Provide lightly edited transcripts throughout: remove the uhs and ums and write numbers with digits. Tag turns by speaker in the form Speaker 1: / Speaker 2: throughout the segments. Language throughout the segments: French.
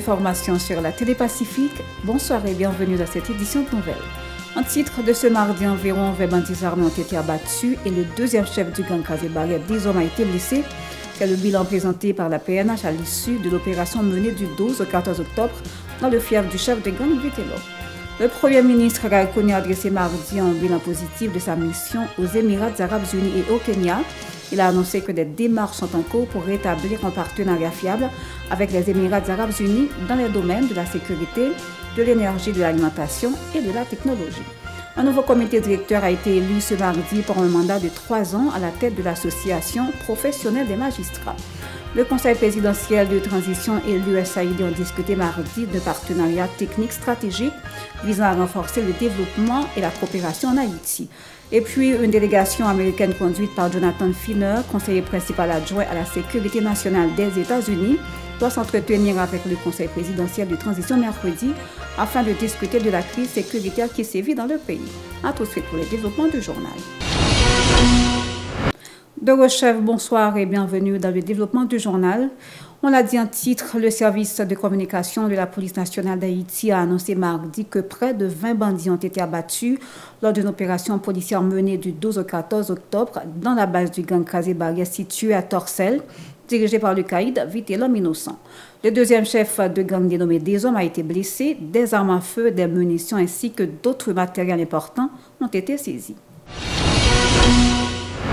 Speaker 1: d'information sur la Télé-Pacifique. Bonsoir et bienvenue dans cette édition de nouvelles. En titre de ce mardi, environ 20 bandits armés ont été abattus et le deuxième chef du gang Kazé-Barrière, 10 hommes, a été blessé. C'est le bilan présenté par la PNH à l'issue de l'opération menée du 12 au 14 octobre dans le fief du chef de gang Vitello. Le Premier ministre Raikkonen a adressé mardi un bilan positif de sa mission aux Émirats arabes unis et au Kenya. Il a annoncé que des démarches sont en cours pour rétablir un partenariat fiable avec les Émirats arabes unis dans les domaines de la sécurité, de l'énergie, de l'alimentation et de la technologie. Un nouveau comité directeur a été élu ce mardi pour un mandat de 3 ans à la tête de l'Association professionnelle des magistrats. Le Conseil présidentiel de transition et l'USAID ont discuté mardi de partenariat technique stratégique visant à renforcer le développement et la coopération en Haïti. Et puis, une délégation américaine conduite par Jonathan Finner, conseiller principal adjoint à la sécurité nationale des États-Unis, doit s'entretenir avec le Conseil présidentiel de transition mercredi afin de discuter de la crise sécuritaire qui sévit dans le pays. A tout de suite pour le développement du journal. De Rochef, bonsoir et bienvenue dans le développement du journal. On l'a dit en titre, le service de communication de la police nationale d'Haïti a annoncé mardi que près de 20 bandits ont été abattus lors d'une opération policière menée du 12 au 14 octobre dans la base du gang Kazé-Barrière située à Torcelles, dirigé par le caïd Vitello l'homme innocent. Le deuxième chef de gang dénommé Des Hommes a été blessé, des armes à feu, des munitions ainsi que d'autres matériels importants ont été saisis.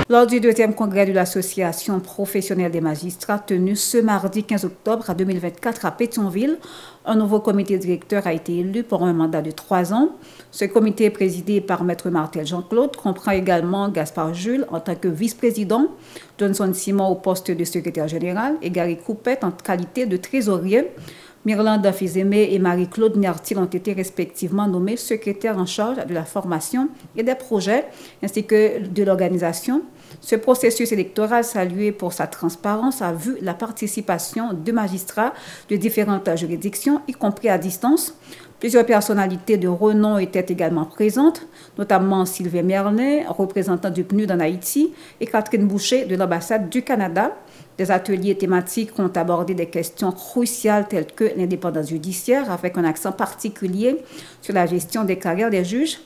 Speaker 1: Lors du deuxième congrès de l'Association professionnelle des magistrats tenu ce mardi 15 octobre 2024 à Pétionville, un nouveau comité directeur a été élu pour un mandat de 3 ans. Ce comité, présidé par Maître Martel Jean-Claude, comprend également Gaspard Jules en tant que vice-président, Johnson Simon au poste de secrétaire général et Gary Coupette en qualité de trésorier. Myrlande Fizemé et Marie-Claude Nertil ont été respectivement nommés secrétaires en charge de la formation et des projets, ainsi que de l'organisation. Ce processus électoral, salué pour sa transparence, a vu la participation de magistrats de différentes juridictions, y compris à distance. Plusieurs personnalités de renom étaient également présentes, notamment Sylvain Merlin, représentant du PNUD en Haïti, et Catherine Boucher de l'ambassade du Canada. Des ateliers thématiques ont abordé des questions cruciales telles que l'indépendance judiciaire, avec un accent particulier sur la gestion des carrières des juges.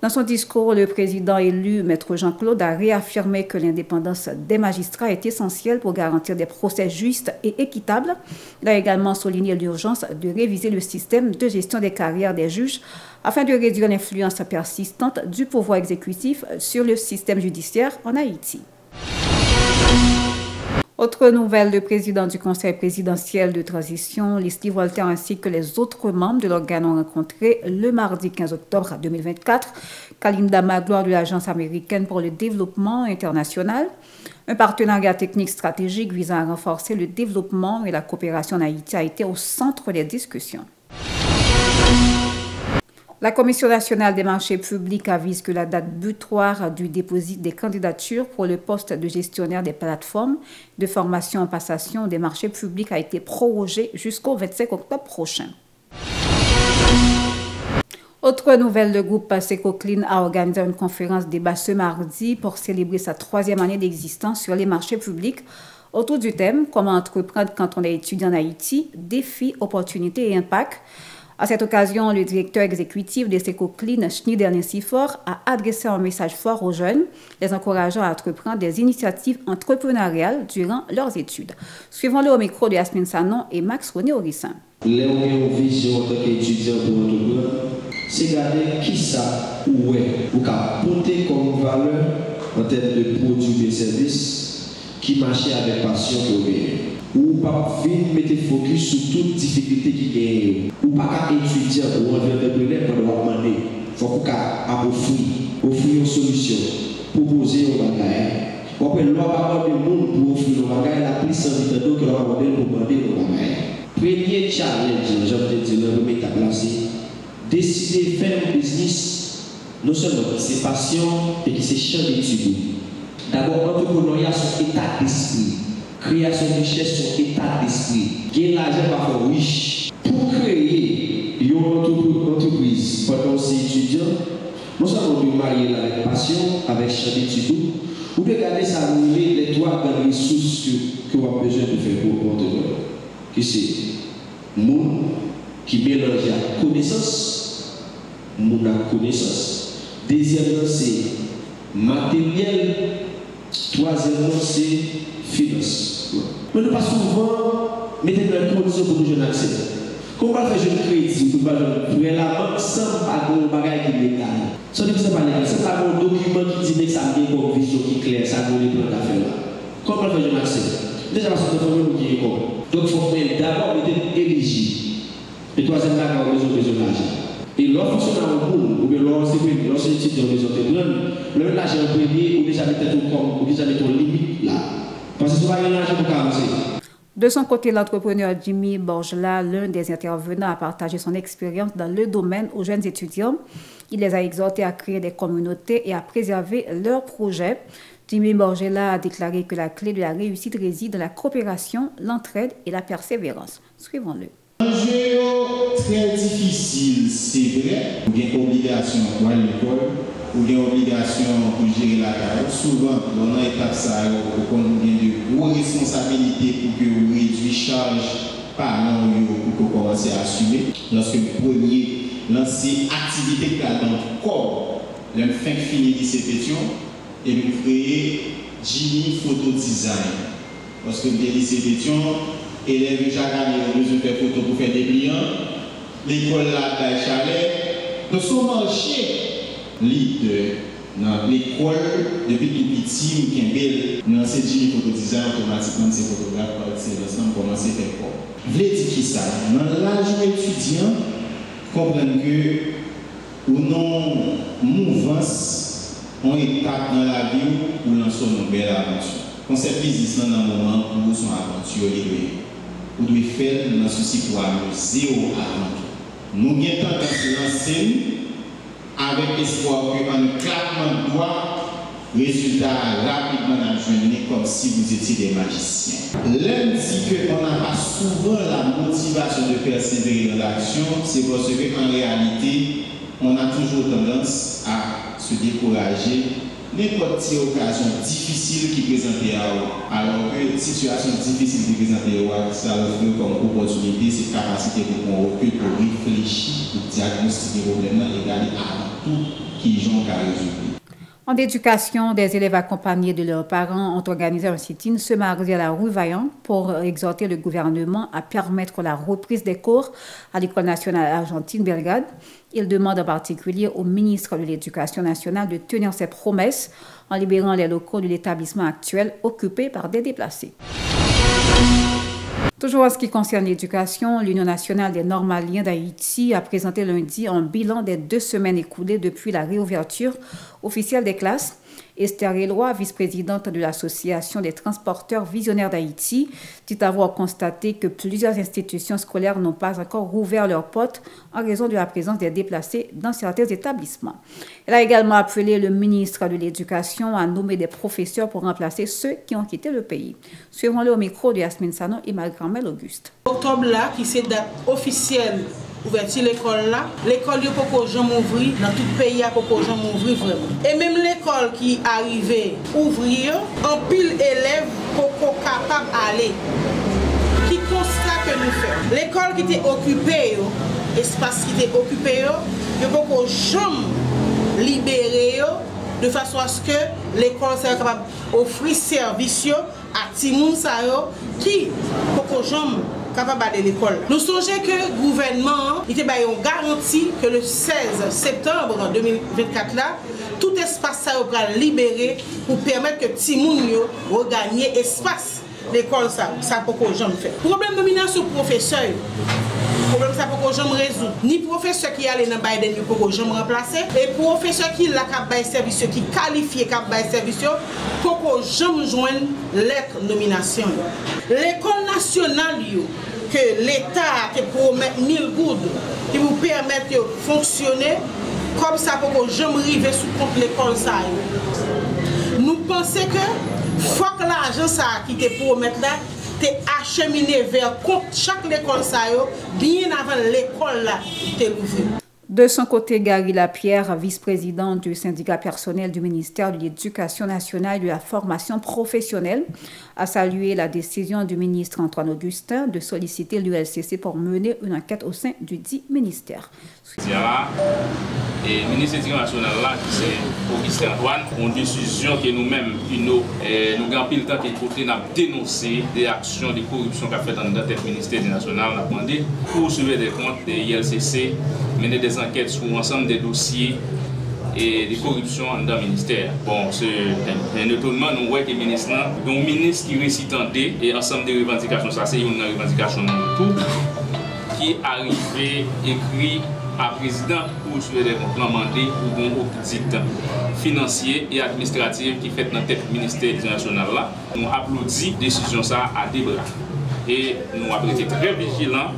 Speaker 1: Dans son discours, le président élu, Maître Jean-Claude, a réaffirmé que l'indépendance des magistrats est essentielle pour garantir des procès justes et équitables. Il a également souligné l'urgence de réviser le système de gestion des carrières des juges afin de réduire l'influence persistante du pouvoir exécutif sur le système judiciaire en Haïti. Autre nouvelle, le président du Conseil présidentiel de transition, Leslie Voltaire, ainsi que les autres membres de l'organe ont rencontré le mardi 15 octobre 2024 Kalinda Magloire de l'Agence américaine pour le développement international. Un partenariat technique stratégique visant à renforcer le développement et la coopération en Haïti a été au centre des discussions. La Commission nationale des marchés publics avise que la date butoir du dépôt des candidatures pour le poste de gestionnaire des plateformes de formation en passation des marchés publics a été prorogée jusqu'au 25 octobre prochain. Autre nouvelle, le groupe SecoClean a organisé une conférence débat ce mardi pour célébrer sa 3e année d'existence sur les marchés publics autour du thème « Comment entreprendre quand on est étudiant en Haïti, défis, opportunités et impact ». À cette occasion, le directeur exécutif de SecoClean, Schneider Nessifor, a adressé un message fort aux jeunes, les encourageant à entreprendre des initiatives entrepreneuriales durant leurs études. Suivons-le au micro de Yasmine Sanon et Max René Orissin.
Speaker 2: Une vision en tant qu'étudiant pour entreprendre, c'est garder qui ça ou est, ou qu'à porter comme valeur en termes de produits et services qui marchent avec passion pour eux. Ou pas venir mettre focus sur toute difficulté qui gagne. Ou pas qu'à étudiant ou entrepreneur pendant demander. Il faut qu'on offrir une solution, proposer un bagage. On peut leur demander le monde pour offrir un bagage, la plus envie que leur demander pour demander un bagage. Premier challenge, j'ai envie de dire, dans le méta placé, décider de faire un business, non seulement qui c'est passion et qui c'est champ d'études. D'abord, l'entrepreneuriat, son état d'esprit. Création de richesse, son état d'esprit. Gagner l'argent parfois riche. Pour créer une entreprise pendant ces étudiants, nous allons de marier la passion avec champ d'études. Vous pouvez garder ça, les 3 ressources que vous avez besoin de faire pour entreprendre. Qui c'est monde, qui mélange la connaissance, mon connaissance. Deuxièmement, c'est matériel. Troisièmement, c'est finance. Mais nous pas souvent mettre dans les conditions pour nous jeunes accès. Comment faire jeune crédit pour la banque sans pas de bagage qui est légal? Ce n'est pas légal, c'est pas un document qui dit que ça a une vision qui est claire, ça a une plan d'affaires. Comment faire jeune accès? Déjà, parce que nous avons qui est comme. Donc, il faut d'abord être éligible. Et troisième bagage, on a besoin d'argent. Et lorsque fonctionnaire au monde, ou bien lorsque étudiant besoin de prendre, le l'argent premier, ou déjà mettre ton limite là. Parce que ce n'est pas l'argent pour commencer.
Speaker 1: De son côté, l'entrepreneur Jimmy Borgela, l'un des intervenants, a partagé son expérience dans le domaine aux jeunes étudiants. Il les a exhortés à créer des communautés et à préserver leurs projets. Jimmy Borgela a déclaré que la clé de la réussite réside dans la coopération, l'entraide et la persévérance. Suivons-le.
Speaker 3: Un jeu très difficile, c'est vrai. Vous avez obligation pour aller à l'école, vous avez obligation pour gérer la carrière. Souvent, dans l'étape ça, vous avez de grosses responsabilités pour que vous réduisiez charge par an pour que vous commenciez à assumer. Lorsque vous preniez lancer activité dans le corps, le fin fini lycée Pétion, et vous créez Jimmy Photo Design. Parce que le lycée Pétion, élèves chaque année ont besoin de faire photos pour faire des clients. L'école là, dans chalet. Donc, son marché, leader dans l'école, depuis tout petit, qui est belle, nous avons Jimmy Photo Design, automatiquement, ces photographes, c'est l'ensemble, commencer à faire quoi. Je voulais dire qui ça. Dans l'âge étudiant, comprendre que, ou non, mouvance, on étape dans la vie pour lancer une belle aventure. Concept business dans un moment où son aventure est. Vous devez faire dans ceci pour aller zéro avant. Nous avons tendance à se lancer avec espoir qu'en claquement de doigts, résultat rapidement à joindre comme si vous étiez des magiciens. L'un dit qu'on n'a pas souvent la motivation de persévérer dans l'action, c'est parce qu'en réalité, on a toujours tendance à se décourager. N'importe quelle occasion difficile qui présente alors que situation difficile qui présente ça offre comme opportunité, c'est capacité pour qu'on recule, pour réfléchir, pour diagnostiquer le problème et regarder avant tout qui j'en qu'à résoudre.
Speaker 1: En éducation, des élèves accompagnés de leurs parents ont organisé un sit-in ce mardi à la rue Vaillant pour exhorter le gouvernement à permettre la reprise des cours à l'École nationale argentine Belgrade. Ils demandent en particulier au ministre de l'Éducation nationale de tenir ses promesses en libérant les locaux de l'établissement actuel occupés par des déplacés. Toujours en ce qui concerne l'éducation, l'Union nationale des normaliens d'Haïti a présenté lundi un bilan des 2 semaines écoulées depuis la réouverture officielle des classes. Esther Eloy, vice-présidente de l'Association des transporteurs visionnaires d'Haïti, dit avoir constaté que plusieurs institutions scolaires n'ont pas encore rouvert leurs portes en raison de la présence des déplacés dans certains établissements. Elle a également appelé le ministre de l'Éducation à nommer des professeurs pour remplacer ceux qui ont quitté le pays. Suivons-le au micro de Yasmine Sanon et Marie-Gramel Auguste.
Speaker 4: Octobre là, qui c'est date officielle ouverture l'école là, l'école de Coco Jean m'ouvrir dans tout le pays à Coco Jean m'ouvrir vraiment. Et même l'école qui arrivait ouvrir, en pile élèves Coco capable d'aller. Qui constat que nous faisons. L'école qui était occupée, espace qui était occupé, de Coco Jean libéré de façon à ce que l'école soit capable d'offrir service à Timoun Sayo qui Coco Jean capable d'aller à l'école. Nous songeons que le gouvernement était garanti que le 16 septembre 2024 là, tout espace ça sera libéré pour permettre que Timoun regagne espace l'école ça Coco Jean fait. Problème nomination professeur. Problème ça Coco Jean résout. Ni professeur qui allait dans Biden Coco Jean remplacer et professeur qui la cap bail service qui qualifié cap bail service Coco Jean joindre lettre nomination. L'école nationale que l'État te promet 1000 gouttes qui vous permettent de fonctionner comme ça Coco Jean rive sous compte l'école ça. Nous pensons que faut que l'argent ça qui te promet là t'es acheminé vers chaque école ça bien avant l'école là t'es ouvert.
Speaker 1: De son côté, Gary Lapierre, vice-président du syndicat personnel du ministère de l'Éducation nationale et de la formation professionnelle, a salué la décision du ministre Antoine Augustin de solliciter l'ULCC pour mener une enquête au sein du dit ministère.
Speaker 5: Et le ministre de l'Éducation nationale, qui c'est Augustin Antoine, une décision que nous-mêmes, nous avons pris le temps de dénoncer des actions de corruption qu'a fait dans le ministère national. On a demandé pour suivre des comptes de l'ILCC, mener des enquêtes sur l'ensemble des dossiers et des corruptions dans le ministère. Bon, c'est un étonnement, nous voyons que le ministre, un ministre qui récite et ensemble des revendications, ça c'est une revendication tout, qui est arrivé, écrit à président pour suivre des comptes mandés ou un audit financier et administratif qui fait dans le ministère national là. Nous applaudissons la décision ça à des bras. Et nous avons été très vigilants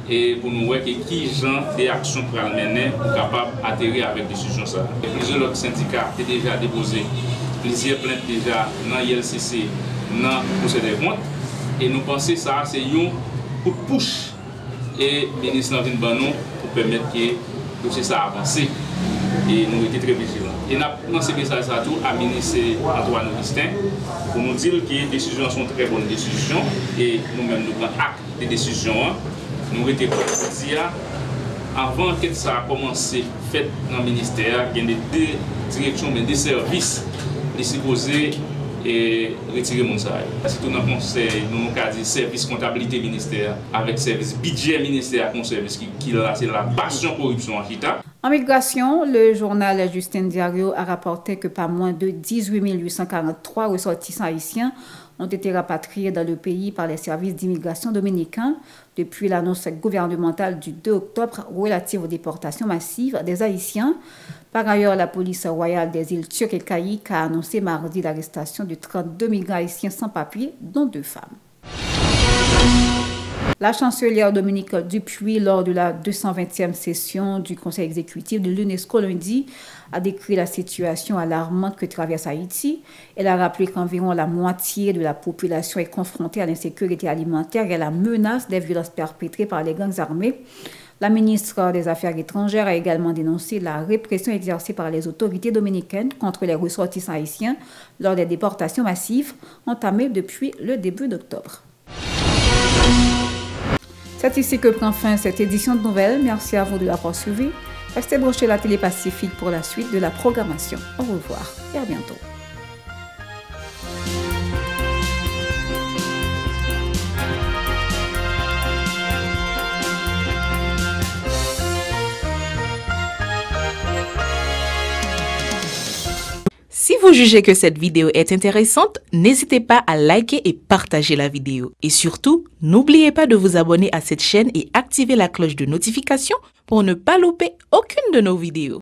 Speaker 5: et pour nous voir qui genre d'actions pour mener pour capable d'atterrir avec décision ça. Et plusieurs autres syndicats ont déjà déposé plusieurs plaintes déjà dans l'ILCC, dans le conseil des comptes. Et nous pensons que ça c'est un coup de push et le ministre Navin Banon pour permettre que le dossier ça avance. Et nous étions très vigilants. Et nous avons lancé message à tout à ministre Antoine Augustin pour nous dire que les décisions sont très bonnes décisions et nous-mêmes nous prenons acte des décisions. Nous étions prêts avant que ça a commencé fait dans le ministère, il y a des directions, mais des services qui sont supposés et retirer mon salaire. C'est tout dans le conseil, nous avons dit service comptabilité ministère avec service budget ministère comme service qui c'est la passion corruption en Chita.
Speaker 1: En migration, le journal Justin Diario a rapporté que pas moins de 18 843 ressortissants haïtiens ont été rapatriés dans le pays par les services d'immigration dominicains depuis l'annonce gouvernementale du 2 octobre relative aux déportations massives des Haïtiens. Par ailleurs, la police royale des îles Turques et Caïques a annoncé mardi l'arrestation de 32 migrants haïtiens sans papier, dont 2 femmes. La chancelière Dominique Dupuis, lors de la 220e session du Conseil exécutif de l'UNESCO lundi, a décrit la situation alarmante que traverse Haïti. Elle a rappelé qu'environ la moitié de la population est confrontée à l'insécurité alimentaire et à la menace des violences perpétrées par les gangs armés. La ministre des Affaires étrangères a également dénoncé la répression exercée par les autorités dominicaines contre les ressortissants haïtiens lors des déportations massives entamées depuis le début d'octobre. C'est ici que prend fin cette édition de nouvelles. Merci à vous de l'avoir suivi. Restez branchés à la Télé Pacifique pour la suite de la programmation. Au revoir et à bientôt.
Speaker 6: Si vous jugez que cette vidéo est intéressante, n'hésitez pas à liker et partager la vidéo. Et surtout, n'oubliez pas de vous abonner à cette chaîne et activer la cloche de notification pour ne pas louper aucune de nos vidéos.